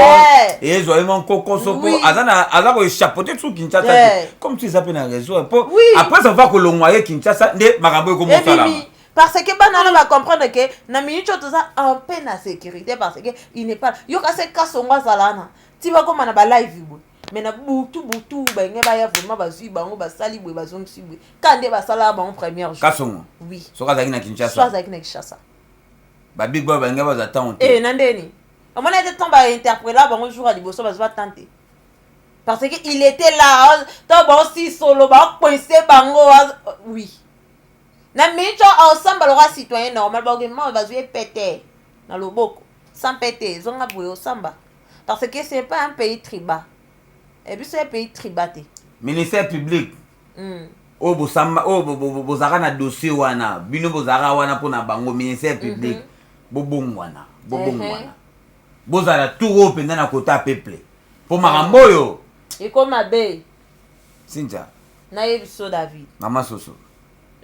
et zo mon koko soko aza ko chapeauter sous Kinshasa comme tu s'appelles na réseau après ça va ko longwaye Kinshasa nde makambo ko mosala parce que banana va comprendre que na minute to za en peine na sécurité parce que il n'est pas yo ka se Kasongo zalana ti va comme na ba live bo mais na butu ba ngeba ya vraiment ba zui bango ba sali bo ba zone sibwe kande ba sala ba en première jour Kasongo oui so ka zaki na Kinshasa so zaki na Kinshasa ba Big Boy ba ngeba za tant nandeni on a été temps ba interpréter ba jour à liboso ba va tenter parce que il était là to ba aussi solo ba coincé bango oui na micho osamba loka citoyen normal bagement bazoué pété na loboko sans pété zonga boyo osamba parce que c'est pas un pays tribal et puis c'est un pays tribal. Ministère public o bosamba o bozaka na dossier wana bino bozaka wana pona bango ministère public bobongwana bozala tout penda na kota peuple po makambo yo iko mabe Cynthia na yebiso David mama soso